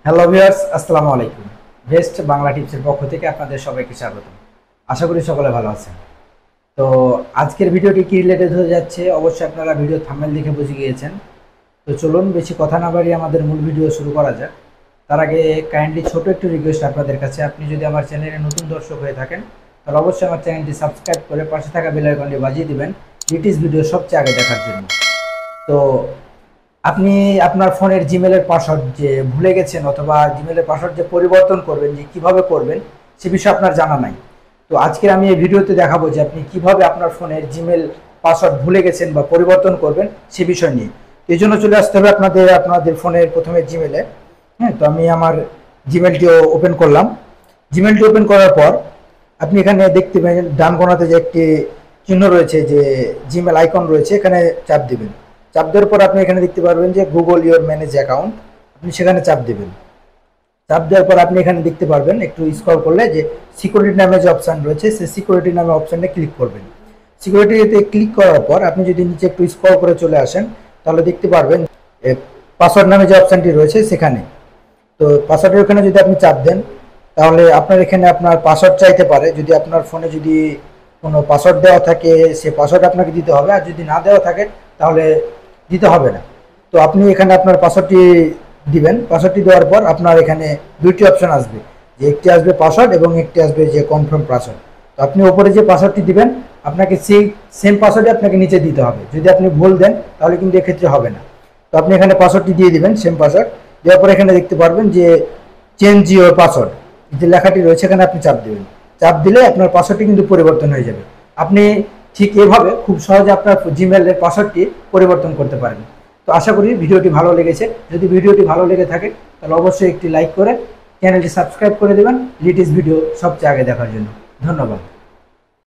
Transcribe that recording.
Hello viewers, আসসালামু আলাইকুম। Best Bangla টিপসের পক্ষ থেকে আপনাদের সবাইকে স্বাগত। আশা করি সকলে ভালো আছেন। তো আজকের ভিডিওটি কি রিলেটেড হয়ে যাচ্ছে অবশ্যই আপনারা ভিডিও থাম্বনেল দেখে বুঝে গিয়েছেন। তো চলুন বেশি কথা না বাড়িয়ে আমাদের মূল ভিডিও শুরু করা যাক। তার আগে কাইন্ডলি ছোট একটু রিকোয়েস্ট আপনাদের কাছে, আপনি যদি আমার চ্যানেলে নতুন দর্শক হয়ে থাকেন তাহলে অবশ্যই আমার চ্যানেলটি সাবস্ক্রাইব করে পাশে থাকা বেল আইকনটি বাজিয়ে দিবেন লেটেস্ট ভিডিও সবচেয়ে আগে দেখার জন্য। তো আপনি আপনার ফোনের জিমেলের পাসওয়ার্ড যে ভুলে গেছেন অথবা জিমেলের পাসওয়ার্ড যে পরিবর্তন করবেন, যে কিভাবে করবেন সে বিষয়ে আপনার জানা নাই। তো আজকে আমি এই ভিডিওতে দেখাবো যে আপনি কিভাবে আপনার ফোনের জিমেল পাসওয়ার্ড ভুলে গেছেন বা পরিবর্তন করবেন সে বিষয় নিয়ে। এই জন্য চলে আসতে হবে আপনাদের ফোনের প্রথমে জিমেলে। হ্যাঁ, তো আমি আমার জিমেলটি ওপেন করলাম। জিমেলটি ওপেন করার পর আপনি এখানে দেখতে পাবেন ডান কোণাতে যে একটি চিহ্ন রয়েছে, যে জিমেল আইকন রয়েছে, এখানে চাপ দিবেন। চাপ দেওয়ার পর আপনি এখানে দেখতে পারবেন যে গুগল ইওর ম্যানেজ অ্যাকাউন্ট, আপনি সেখানে চাপ দেবেন। চাপ দেওয়ার পর আপনি এখানে দেখতে পারবেন একটু স্ক্রল করলে যে সিকিউরিটি নামে যে অপশান রয়েছে, সেই সিকিউরিটি নামে অপশানটা ক্লিক করবেন। সিকিউরিটিতে ক্লিক করার পর আপনি যদি নিচে একটু স্ক্রল করে চলে আসেন তাহলে দেখতে পারবেন পাসওয়ার্ড নামে যে অপশানটি রয়েছে সেখানে। তো পাসওয়ার্ডের ওখানে যদি আপনি চাপ দেন তাহলে আপনার এখানে আপনার পাসওয়ার্ড চাইতে পারে। যদি আপনার ফোনে যদি কোনো পাসওয়ার্ড দেওয়া থাকে সে পাসওয়ার্ড আপনাকে দিতে হবে, আর যদি না দেওয়া থাকে তাহলে দিতে হবে না। তো আপনি এখানে আপনার পাসওয়ার্ডটি দিবেন। পাসওয়ার্ডটি দেওয়ার পর আপনার এখানে দুইটি অপশন আসবে, যে একটি আসবে পাসওয়ার্ড এবং একটি আসবে যে কনফার্ম পাসওয়ার্ড। তো আপনি উপরে যে পাসওয়ার্ডটি দিবেন আপনাকে সেই সেম পাসওয়ার্ডই আপনাকে নিচে দিতে হবে। যদি আপনি ভুল দেন তাহলে কিন্তু এক্ষেত্রে হবে না। তো আপনি এখানে পাসওয়ার্ডটি দিয়ে দিবেন, সেম পাসওয়ার্ড দেওয়ার পর এখানে দেখতে পারবেন যে চেঞ্জ ইওর পাসওয়ার্ড যে লেখাটি রয়েছে এখানে আপনি চাপ দেবেন। চাপ দিলে আপনার পাসওয়ার্ডটি কিন্তু পরিবর্তন হয়ে যাবে। আপনি ঠিক এভাবে খুব সহজে আপনার জিমেলের পাসওয়ার্ডটি পরিবর্তন করতে পারেন। তো আশা করি ভিডিওটি ভালো লেগেছে। যদি ভিডিওটি ভালো লেগে থাকে তাহলে অবশ্যই একটি লাইক করে চ্যানেলটি সাবস্ক্রাইব করে দেবেন লেটেস্ট ভিডিও সবচেয়ে আগে দেখার জন্য। ধন্যবাদ।